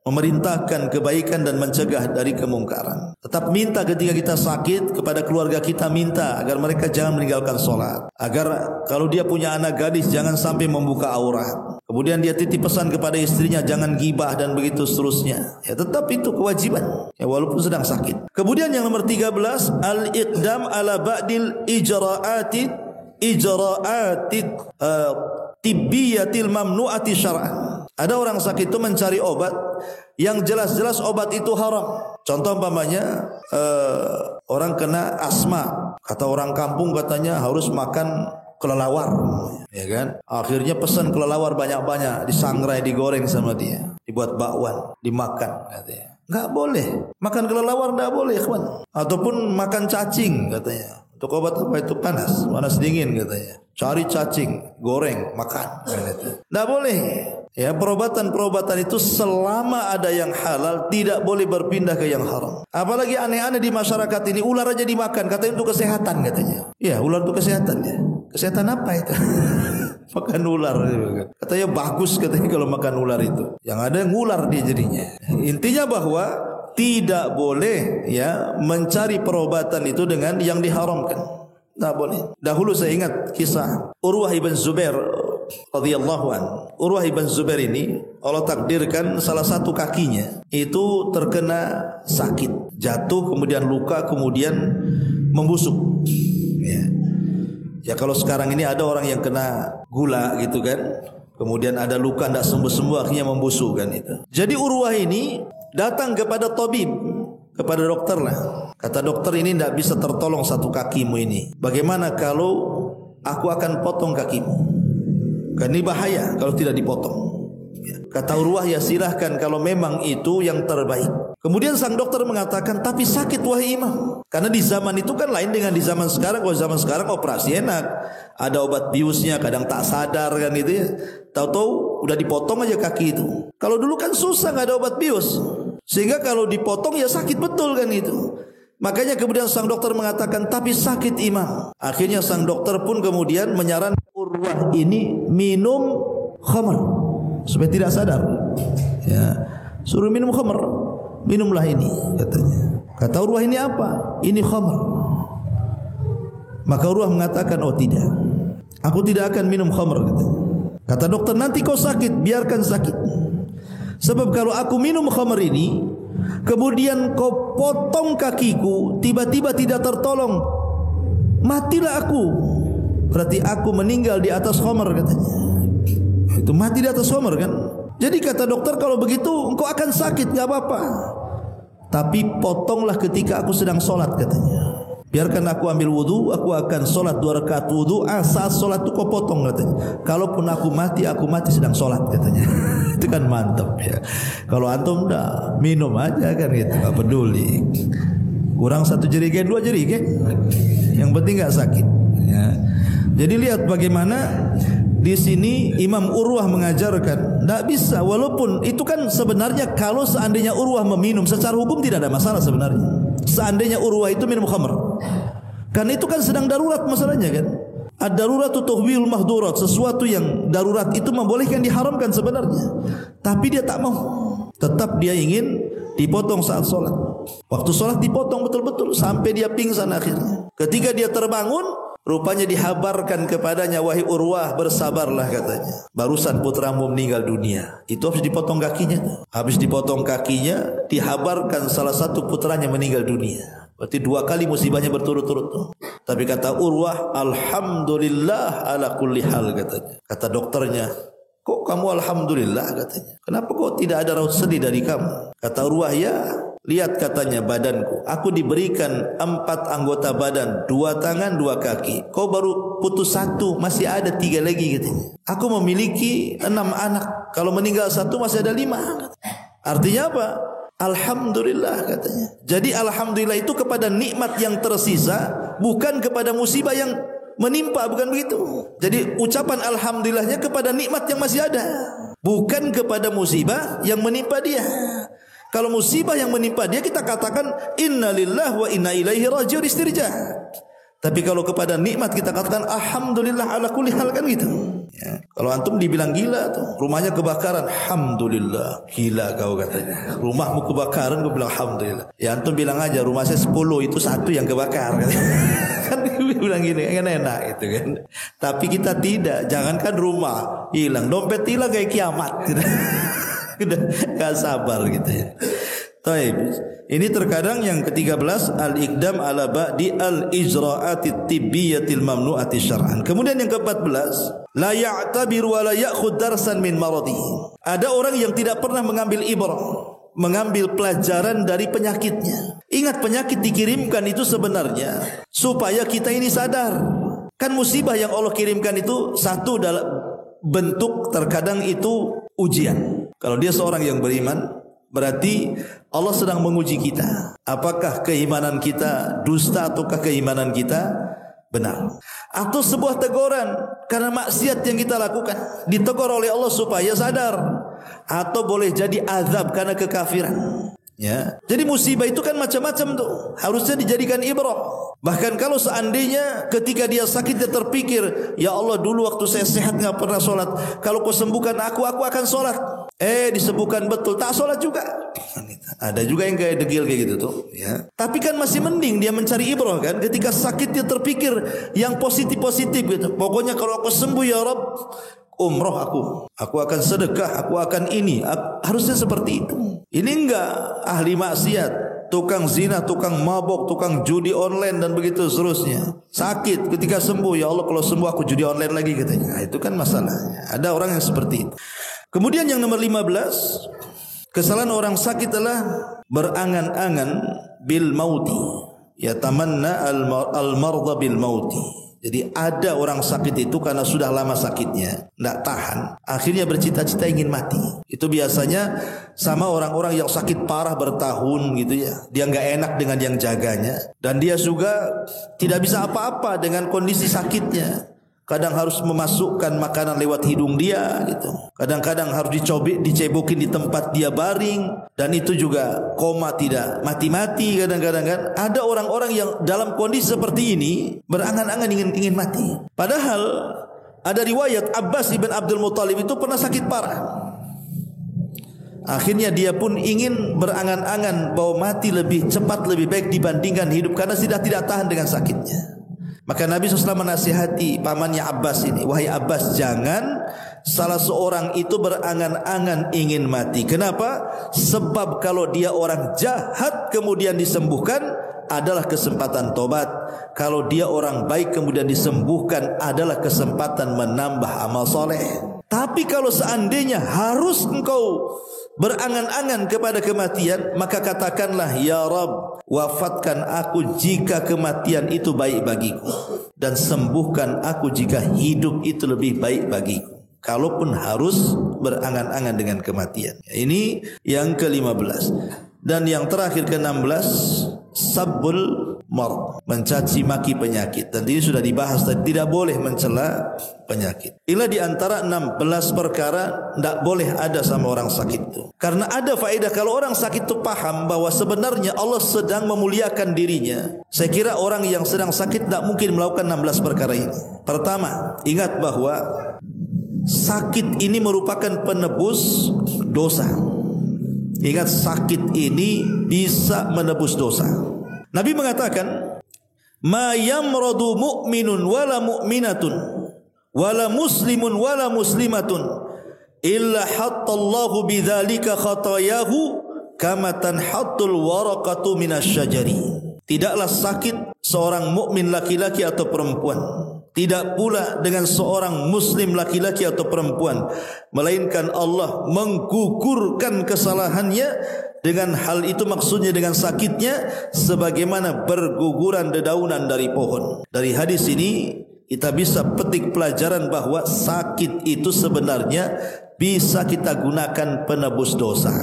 memerintahkan kebaikan dan mencegah dari kemungkaran. Tetap minta ketika kita sakit, kepada keluarga kita minta agar mereka jangan meninggalkan sholat, agar kalau dia punya anak gadis jangan sampai membuka aurat. Kemudian dia titip pesan kepada istrinya jangan gibah dan begitu seterusnya. Ya tetap itu kewajiban, ya walaupun sedang sakit. Kemudian yang nomor 13, al-iqdam ala ba'dil ijra'atit tibbiyatil mamnu'ati syar'an. Ada orang sakit itu mencari obat yang jelas-jelas obat itu haram. Contoh umpamanya orang kena asma, kata orang kampung katanya harus makan kelelawar, ya kan? Akhirnya pesan kelelawar banyak-banyak, disangrai, digoreng sama dia, dibuat bakwan, dimakan katanya. Enggak boleh. Makan kelelawar enggak boleh, kawan. Ataupun makan cacing katanya. Untuk obat apa itu? Panas dingin katanya. Cari cacing, goreng, makan. Tidak boleh. Ya, perobatan-perobatan itu selama ada yang halal tidak boleh berpindah ke yang haram. Apalagi aneh-aneh di masyarakat ini, ular aja dimakan, katanya untuk kesehatan katanya. Ya, ular untuk kesehatan ya. Kesehatan apa itu? Makan ular. Katanya bagus katanya kalau makan ular itu. Yang ada ngular dia jadinya. Intinya bahwa tidak boleh ya mencari perobatan itu dengan yang diharamkan. Tidak boleh. Dahulu saya ingat kisah Urwah ibn Zubair radhiyallahu an. Urwah ibn Zubair ini Allah takdirkan salah satu kakinya itu terkena sakit, jatuh kemudian luka kemudian membusuk. Ya kalau sekarang ini ada orang yang kena gula gitu kan, kemudian ada luka tidak sembuh-sembuh akhirnya membusuk kan itu. Jadi Urwah ini datang kepada tabib, kepada dokter lah. Kata dokter, ini tidak bisa tertolong satu kakimu ini. Bagaimana kalau aku akan potong kakimu? Kan ini bahaya kalau tidak dipotong. Kata Urwah, ya silahkan kalau memang itu yang terbaik. Kemudian sang dokter mengatakan, tapi sakit wahai imam. Karena di zaman itu kan lain dengan di zaman sekarang. Kalau zaman sekarang operasi enak, ada obat biusnya, kadang tak sadar kan gitu ya. Tahu-tahu udah dipotong aja kaki itu. Kalau dulu kan susah, nggak ada obat bius, sehingga kalau dipotong ya sakit betul kan itu. Makanya kemudian sang dokter mengatakan, tapi sakit imam. Akhirnya sang dokter pun kemudian menyarankan Urwah ini minum khamr supaya tidak sadar. Ya, suruh minum khamr, minumlah ini katanya. Kata Urwah, ini apa? Ini khamr. Maka Urwah mengatakan, oh tidak, aku tidak akan minum khamr katanya. Kata dokter, nanti kau sakit, biarkan sakit. Sebab kalau aku minum khamr ini, kemudian kau potong kakiku, tiba-tiba tidak tertolong, matilah aku. Berarti aku meninggal di atas khamr katanya. Itu mati di atas khamr kan. Jadi kata dokter, kalau begitu engkau akan sakit, enggak apa-apa, tapi potonglah ketika aku sedang sholat katanya. Biarkan aku ambil wudu, aku akan sholat 2 rakaat wudu. Saat sholat itu kau potong katanya. Kalaupun aku mati sedang sholat katanya. Itu kan mantap ya. Kalau antum dah minum aja kan gitu, gak peduli. Kurang 1 jerigen 2 jerigen, yang penting gak sakit. Ya. Jadi lihat bagaimana di sini Imam Urwah mengajarkan, tidak bisa, walaupun itu kan sebenarnya kalau seandainya Urwah meminum secara hukum tidak ada masalah sebenarnya. Seandainya Urwah itu minum khamr, karena itu kan sedang darurat masalahnya kan. Ad-darurat tuhwil mahdurat, sesuatu yang darurat itu membolehkan diharamkan sebenarnya. Tapi dia tak mau, tetap dia ingin dipotong saat sholat. Waktu sholat dipotong betul-betul sampai dia pingsan akhirnya. Ketika dia terbangun, rupanya dihabarkan kepadanya, wahai Urwah, bersabarlah katanya, barusan putramu meninggal dunia. Itu habis dipotong kakinya. Habis dipotong kakinya, dihabarkan salah satu putranya meninggal dunia. Berarti 2 kali musibahnya berturut-turut. Tapi kata Urwah, alhamdulillah ala kulli hal katanya. Kata dokternya, kok kamu alhamdulillah katanya, kenapa kok tidak ada raut sedih dari kamu? Kata Urwah, ya lihat katanya badanku, aku diberikan 4 anggota badan, 2 tangan 2 kaki. Kau baru putus 1, masih ada 3 lagi katanya. Aku memiliki 6 anak, kalau meninggal 1 masih ada 5. Artinya apa? Alhamdulillah katanya. Jadi alhamdulillah itu kepada nikmat yang tersisa, bukan kepada musibah yang menimpa, bukan begitu. Jadi ucapan alhamdulillahnya kepada nikmat yang masih ada, bukan kepada musibah yang menimpa dia. Kalau musibah yang menimpa dia, kita katakan innalillahi wa inna ilaihi raji'un, istirja. Tapi kalau kepada nikmat kita katakan alhamdulillah ala kulli hal, kan gitu. Ya. Kalau antum dibilang gila tuh, rumahnya kebakaran, alhamdulillah, gila kau katanya. Rumahmu kebakaran, gue bilang alhamdulillah. Ya antum bilang aja rumah saya 10 itu 1 yang kebakar. Kan bilang gini, kan enak itu kan. Tapi kita tidak, jangankan rumah hilang, dompet hilang kayak kiamat. Udah gak sabar gitu ya. Taib. Ini terkadang yang ke-13 al-iqdam ala ba'di al-ijra'ati tibbiyatil mamnu'ati syar'an. Kemudian yang ke-14 la ya'tabiru wa la ya'khud darsan min maradi. Ada orang yang tidak pernah mengambil ibrah, mengambil pelajaran dari penyakitnya. Ingat, penyakit dikirimkan itu sebenarnya supaya kita ini sadar. Kan musibah yang Allah kirimkan itu satu dalam bentuk terkadang itu ujian. Kalau dia seorang yang beriman, berarti Allah sedang menguji kita. Apakah keimanan kita dusta ataukah keimanan kita benar? Atau sebuah teguran karena maksiat yang kita lakukan, ditegur oleh Allah supaya sadar. Atau boleh jadi azab karena kekafiran. Ya. Jadi musibah itu kan macam-macam tuh. Harusnya dijadikan ibrah. Bahkan kalau seandainya ketika dia sakit dia terpikir, ya Allah dulu waktu saya sehat nggak pernah sholat. Kalau kau sembuhkan aku akan sholat. Disembuhkan betul, tak sholat juga. Ada juga yang kayak degil kayak gitu tuh. Ya. Tapi kan masih mending dia mencari ibrah kan. Ketika sakit dia terpikir yang positif-positif gitu. Pokoknya kalau aku sembuh ya Rabb, umroh aku akan sedekah, aku akan ini. Harusnya seperti itu. Ini enggak ahli maksiat, tukang zina, tukang mabok, tukang judi online dan begitu seterusnya. Sakit ketika sembuh, ya Allah kalau sembuh aku judi online lagi katanya. Nah, itu kan masalahnya. Ada orang yang seperti itu. Kemudian yang nomor 15, kesalahan orang sakit adalah berangan-angan bil mauti. Ya tamanna al marda bil mauti. Jadi ada orang sakit itu karena sudah lama sakitnya, tidak tahan, akhirnya bercita-cita ingin mati. Itu biasanya sama orang-orang yang sakit parah bertahun gitu ya. Dia nggak enak dengan yang jaganya, dan dia juga tidak bisa apa-apa dengan kondisi sakitnya. Kadang harus memasukkan makanan lewat hidung dia gitu. Kadang-kadang harus dicebokin di tempat dia baring, dan itu juga koma, tidak mati-mati kadang-kadang kan. Ada orang-orang yang dalam kondisi seperti ini berangan-angan ingin mati. Padahal ada riwayat Abbas ibn Abdul Muttalib itu pernah sakit parah. Akhirnya dia pun ingin berangan-angan bahwa mati lebih cepat, lebih baik dibandingkan hidup, karena sudah tidak tahan dengan sakitnya. Maka Nabi SAW menasihati pamannya Abbas ini, wahai Abbas, jangan salah seorang itu berangan-angan ingin mati. Kenapa? Sebab kalau dia orang jahat kemudian disembuhkan adalah kesempatan tobat. Kalau dia orang baik kemudian disembuhkan adalah kesempatan menambah amal soleh. Tapi kalau seandainya harus engkau berangan-angan kepada kematian, maka katakanlah, ya Rabb, wafatkan aku jika kematian itu baik bagiku, dan sembuhkan aku jika hidup itu lebih baik bagiku. Kalaupun harus berangan-angan dengan kematian. Ini yang ke-15. Dan yang terakhir ke-16, sabbul mard, mencaci maki penyakit. Dan ini sudah dibahas tadi, tidak boleh mencela penyakit. Inilah di antara 16 perkara tidak boleh ada sama orang sakit itu. Karena ada faedah kalau orang sakit itu paham bahwa sebenarnya Allah sedang memuliakan dirinya. Saya kira orang yang sedang sakit tidak mungkin melakukan 16 perkara ini. Pertama, ingat bahwa sakit ini merupakan penebus dosa. Ingat, sakit ini bisa menebus dosa. Nabi mengatakan, ma yamradu mu'minun wala mu'minatun wala muslimun wala muslimatun illa hattallahu bidzalika khatayahu kama tanhattul waraqatu minasyajari. Tidaklah sakit seorang mukmin laki-laki atau perempuan, tidak pula dengan seorang muslim laki-laki atau perempuan, melainkan Allah menggugurkan kesalahannya dengan hal itu, maksudnya dengan sakitnya, sebagaimana berguguran dedaunan dari pohon. Dari hadis ini kita bisa petik pelajaran bahwa sakit itu sebenarnya bisa kita gunakan penebus dosa.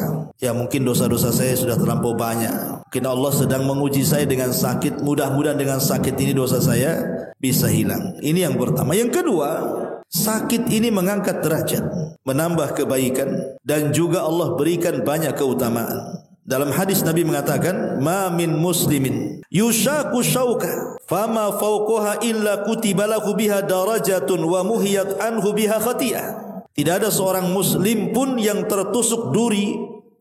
Ya mungkin dosa-dosa saya sudah terlampau banyak, mungkin Allah sedang menguji saya dengan sakit. Mudah-mudahan dengan sakit ini dosa saya bisa hilang. Ini yang pertama. Yang kedua, sakit ini mengangkat derajat, menambah kebaikan, dan juga Allah berikan banyak keutamaan. Dalam hadis Nabi mengatakan, "Ma min muslimin yushaku syauka fama fawqaha illa kutiba lahu biha darajatun wa muhiyat anhu biha khati'ah." Tidak ada seorang muslim pun yang tertusuk duri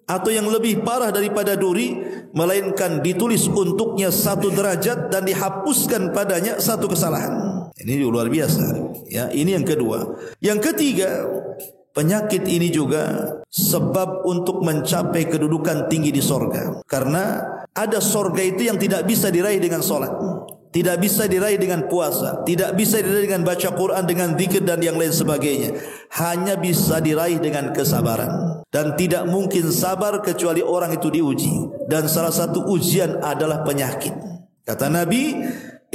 atau yang lebih parah daripada duri, melainkan ditulis untuknya 1 derajat dan dihapuskan padanya 1 kesalahan. Ini luar biasa. Ya, ini yang kedua. Yang ketiga, penyakit ini juga sebab untuk mencapai kedudukan tinggi di sorga. Karena ada sorga itu yang tidak bisa diraih dengan solat, tidak bisa diraih dengan puasa, tidak bisa diraih dengan baca Quran, dengan zikir dan yang lain sebagainya. Hanya bisa diraih dengan kesabaran. Dan tidak mungkin sabar kecuali orang itu diuji. Dan salah satu ujian adalah penyakit. Kata Nabi,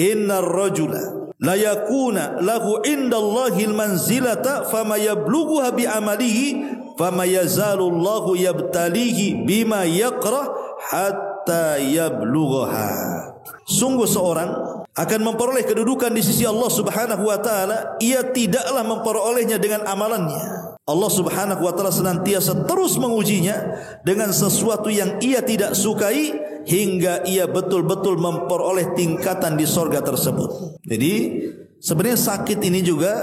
"Innar rajula la yakuna lahu indallahil manzilata fama yablughuha bi amalihi fama yazalullahu yabtalihi bima yakrah hatta yablughaha." Sungguh seorang akan memperoleh kedudukan di sisi Allah Subhanahu wa taala, ia tidaklah memperolehnya dengan amalannya. Allah Subhanahu wa taala senantiasa terus mengujinya dengan sesuatu yang ia tidak sukai hingga ia betul-betul memperoleh tingkatan di sorga tersebut. Jadi sebenarnya sakit ini juga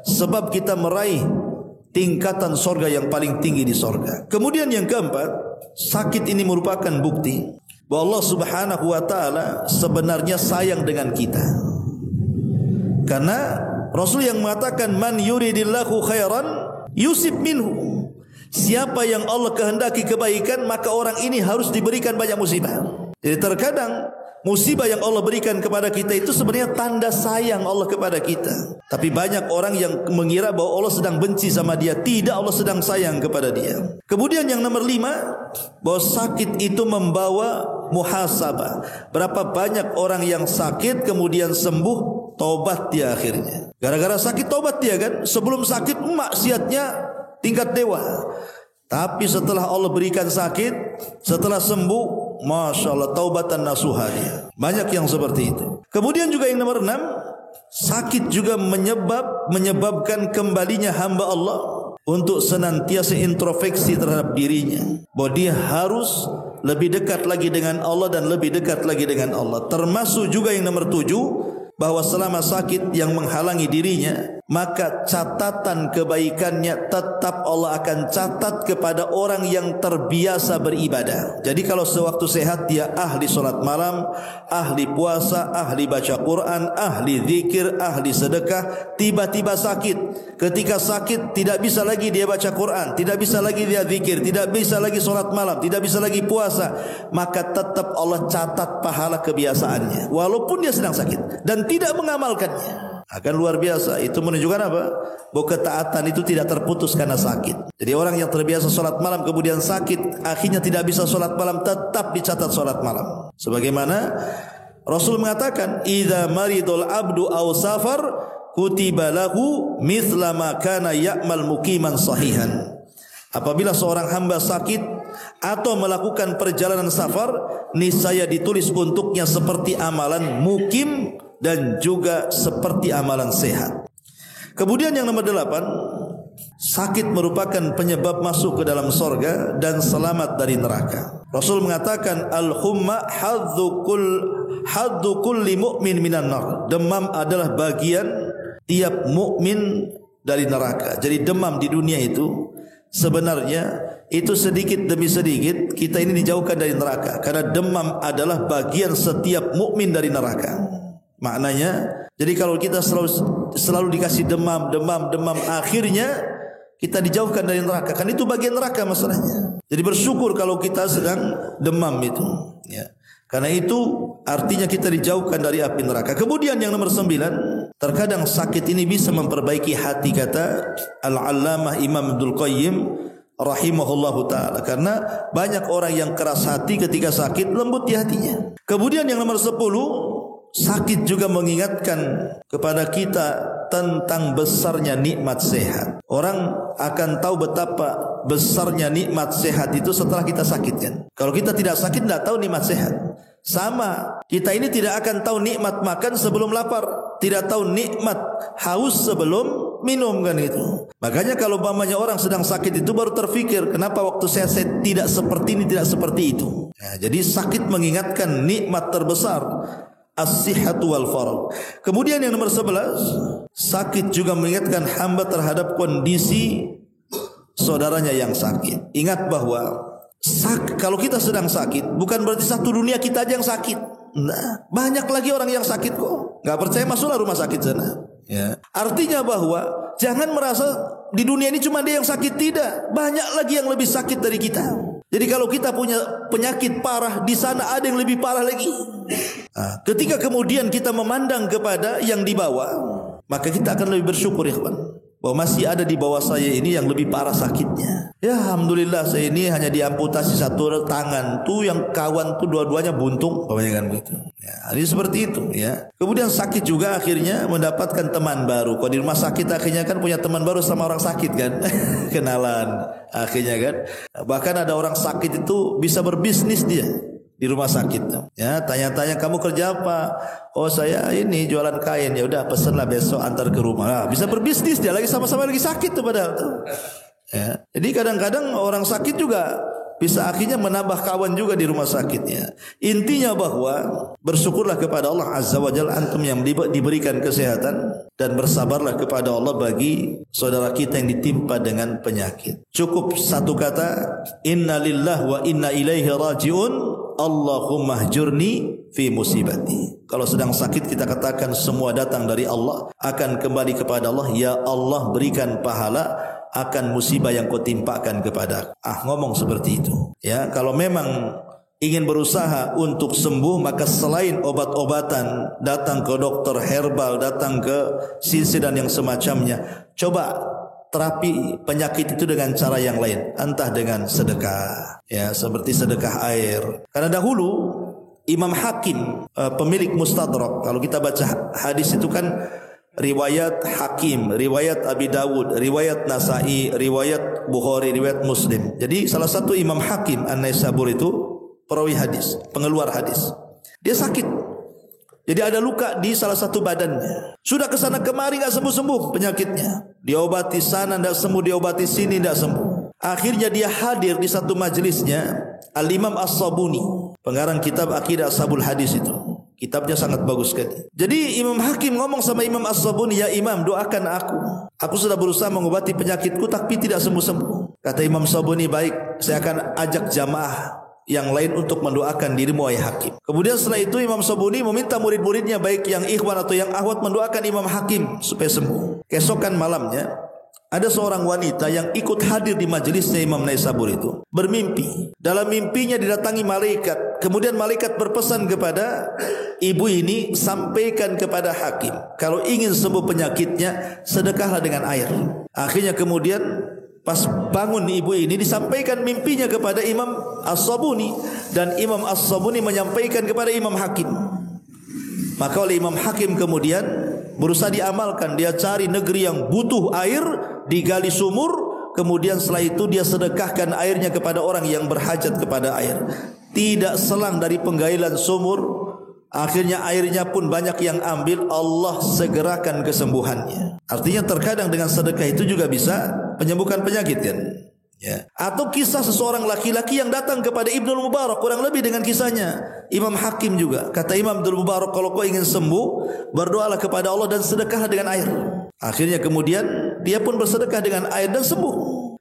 sebab kita meraih tingkatan sorga yang paling tinggi di sorga. Kemudian yang keempat, sakit ini merupakan bukti bahwa Allah Subhanahu wa taala sebenarnya sayang dengan kita. Karena Rasul yang mengatakan, "Man yuridillahu khairan yusib minhu." Siapa yang Allah kehendaki kebaikan, maka orang ini harus diberikan banyak musibah. Jadi terkadang musibah yang Allah berikan kepada kita itu sebenarnya tanda sayang Allah kepada kita. Tapi banyak orang yang mengira bahwa Allah sedang benci sama dia. Tidak, Allah sedang sayang kepada dia. Kemudian yang nomor 5, bahwa sakit itu membawa muhasabah. Berapa banyak orang yang sakit kemudian sembuh, tobat dia akhirnya. Gara-gara sakit tobat dia kan. Sebelum sakit maksiatnya tingkat dewa. Tapi setelah Allah berikan sakit, setelah sembuh, Masya Allah, taubatan nasuha dia. Banyak yang seperti itu. Kemudian juga yang nomor 6, sakit juga menyebabkan kembalinya hamba Allah untuk senantiasa introspeksi terhadap dirinya, bahwa dia harus lebih dekat lagi dengan Allah dan lebih dekat lagi dengan Allah. Termasuk juga yang nomor 7, bahwa selama sakit yang menghalangi dirinya, maka catatan kebaikannya tetap Allah akan catat kepada orang yang terbiasa beribadah. Jadi kalau sewaktu sehat dia ahli solat malam, ahli puasa, ahli baca Quran, ahli zikir, ahli sedekah. Tiba-tiba sakit. Ketika sakit tidak bisa lagi dia baca Quran, tidak bisa lagi dia zikir, tidak bisa lagi solat malam, tidak bisa lagi puasa. Maka tetap Allah catat pahala kebiasaannya walaupun dia sedang sakit dan tidak mengamalkannya. Akan luar biasa. Itu menunjukkan apa? Bahwa ketaatan itu tidak terputus karena sakit. Jadi orang yang terbiasa solat malam kemudian sakit, akhirnya tidak bisa solat malam, tetap dicatat solat malam. Sebagaimana Rasul mengatakan, "Idza maridul abdu aw safar kutiba lahu mithla ma kana ya'mal muqiman sahihan." Apabila seorang hamba sakit atau melakukan perjalanan safar, niscaya ditulis untuknya seperti amalan mukim dan juga seperti amalan sehat. Kemudian yang nomor 8, sakit merupakan penyebab masuk ke dalam sorga dan selamat dari neraka. Rasul mengatakan, "Al-humma haddu kulli mu'min minan nar." Demam adalah bagian tiap mukmin dari neraka. Jadi demam di dunia itu sebenarnya itu sedikit demi sedikit kita ini dijauhkan dari neraka. Karena demam adalah bagian setiap mukmin dari neraka. Maknanya, jadi kalau kita selalu dikasih demam, akhirnya kita dijauhkan dari neraka. Kan itu bagian neraka masalahnya. Jadi bersyukur kalau kita sedang demam itu. Ya. Karena itu artinya kita dijauhkan dari api neraka. Kemudian yang nomor 9, terkadang sakit ini bisa memperbaiki hati, kata Al-Allamah Imam Ibnul Qayyim rahimahullahu ta'ala. Karena banyak orang yang keras hati ketika sakit, lembut di hatinya. Kemudian yang nomor 10, sakit juga mengingatkan kepada kita tentang besarnya nikmat sehat. Orang akan tahu betapa besarnya nikmat sehat itu setelah kita sakit kan. Kalau kita tidak sakit tidak tahu nikmat sehat. Sama, kita ini tidak akan tahu nikmat makan sebelum lapar, tidak tahu nikmat haus sebelum minum kan itu. Makanya kalau umpamanya orang sedang sakit itu baru terfikir, kenapa waktu saya tidak seperti ini, tidak seperti itu. Ya, jadi sakit mengingatkan nikmat terbesar as-sihhatu wal faragh. Kemudian yang nomor 11, sakit juga mengingatkan hamba terhadap kondisi saudaranya yang sakit. Ingat bahwa kalau kita sedang sakit bukan berarti satu dunia kita aja yang sakit. Nah, banyak lagi orang yang sakit kok. Gak percaya masuklah rumah sakit sana. Ya. Artinya bahwa jangan merasa di dunia ini cuma dia yang sakit, tidak. Banyak lagi yang lebih sakit dari kita. Jadi kalau kita punya penyakit parah, di sana ada yang lebih parah lagi. Nah, ketika kemudian kita memandang kepada yang di bawah, maka kita akan lebih bersyukur ya kawan, bahwa masih ada di bawah saya ini yang lebih parah sakitnya. Ya alhamdulillah saya ini hanya diamputasi satu tangan, tuh yang kawan tuh dua-duanya buntung, kebanyakan begitu. Ya, ini seperti itu ya. Kemudian sakit juga akhirnya mendapatkan teman baru. Kalau di rumah sakit akhirnya kan punya teman baru sama orang sakit kan, kenalan akhirnya kan. Bahkan ada orang sakit itu bisa berbisnis dia di rumah sakit. Ya, tanya-tanya kamu kerja apa? Oh saya ini jualan kain. Ya udah pesenlah besok antar ke rumah. Nah, bisa berbisnis dia lagi sama-sama lagi sakit tuh padahal tuh. Ya. Jadi kadang-kadang orang sakit juga bisa akhirnya menambah kawan juga di rumah sakitnya. Intinya bahwa bersyukurlah kepada Allah Azza wa Jalla antum yang diberikan kesehatan, dan bersabarlah kepada Allah bagi saudara kita yang ditimpa dengan penyakit. Cukup satu kata, inna lillahi wa inna ilaihi raji'un, Allahumma hjurni fi musibati. Kalau sedang sakit kita katakan semua datang dari Allah, akan kembali kepada Allah. Ya Allah berikan pahala akan musibah yang kau timpakan kepada aku. Ngomong seperti itu. Ya, kalau memang ingin berusaha untuk sembuh, maka selain obat-obatan, datang ke dokter herbal, datang ke sinsi dan yang semacamnya, coba terapi penyakit itu dengan cara yang lain, entah dengan sedekah, ya seperti sedekah air. Karena dahulu Imam Hakim, pemilik Mustadrak, kalau kita baca hadis itu kan riwayat Hakim, riwayat Abi Dawud, riwayat Nasai, riwayat Bukhari, riwayat Muslim. Jadi salah satu Imam Hakim An-Naisaburi itu perawi hadis, pengeluar hadis. Dia sakit. Jadi ada luka di salah satu badannya. Sudah kesana kemari enggak sembuh-sembuh penyakitnya. Diobati sana enggak sembuh, diobati sini enggak sembuh. Akhirnya dia hadir di satu majelisnya Al-Imam As-Sabuni, pengarang kitab Aqidah Ashabul Hadis itu. Kitabnya sangat bagus sekali. Jadi Imam Hakim ngomong sama Imam As-Sabuni, ya Imam doakan aku. Aku sudah berusaha mengobati penyakitku tapi tidak sembuh-sembuh. Kata Imam As-Sabuni, baik, saya akan ajak jamaah yang lain untuk mendoakan dirimu wahai Hakim. Kemudian setelah itu Imam Sabuni meminta murid-muridnya baik yang ikhwan atau yang akhwat mendoakan Imam Hakim supaya sembuh. Keesokan malamnya ada seorang wanita yang ikut hadir di majelisnya Imam Naisabur itu bermimpi. Dalam mimpinya didatangi malaikat. Kemudian malaikat berpesan kepada ibu ini, sampaikan kepada Hakim, kalau ingin sembuh penyakitnya sedekahlah dengan air. Akhirnya kemudian pas bangun ibu ini disampaikan mimpinya kepada Imam As-Sabuni, dan Imam As-Sabuni menyampaikan kepada Imam Hakim. Maka oleh Imam Hakim kemudian berusaha diamalkan. Dia cari negeri yang butuh air, digali sumur, kemudian setelah itu dia sedekahkan airnya kepada orang yang berhajat kepada air. Tidak selang dari penggalian sumur, akhirnya airnya pun banyak yang ambil. Allah segerakan kesembuhannya. Artinya terkadang dengan sedekah itu juga bisa menyembuhkan penyakit kan. Ya. Atau kisah seseorang laki-laki yang datang kepada Ibnul Mubarak, kurang lebih dengan kisahnya Imam Hakim juga. Kata Imam Ibnul Mubarak, kalau kau ingin sembuh, berdoalah kepada Allah dan sedekahlah dengan air. Akhirnya kemudian dia pun bersedekah dengan air dan sembuh.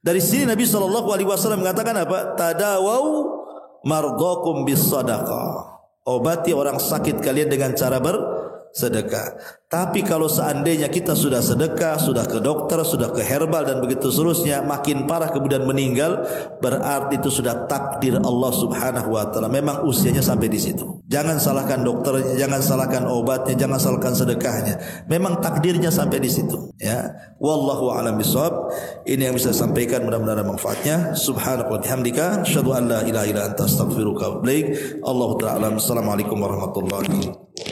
Dari sini Nabi SAW mengatakan apa? Tadawau mardakum bis sadaqah. Obati orang sakit kalian dengan cara bersedekah. Tapi kalau seandainya kita sudah sedekah, sudah ke dokter, sudah ke herbal dan begitu seterusnya, makin parah kemudian meninggal, berarti itu sudah takdir Allah Subhanahu wa taala. Memang usianya sampai di situ. Jangan salahkan dokternya, jangan salahkan obatnya, jangan salahkan sedekahnya. Memang takdirnya sampai di situ, ya. Wallahu a'lam bishawab. Ini yang bisa saya sampaikan, mudah-mudahan ada manfaatnya. Subhanaka wa bihamdika, asyhadu an la ilaha illa anta, astaghfiruka wa atubu ilaik. Allahu ta'ala. Assalamualaikum warahmatullahi wabarakatuh.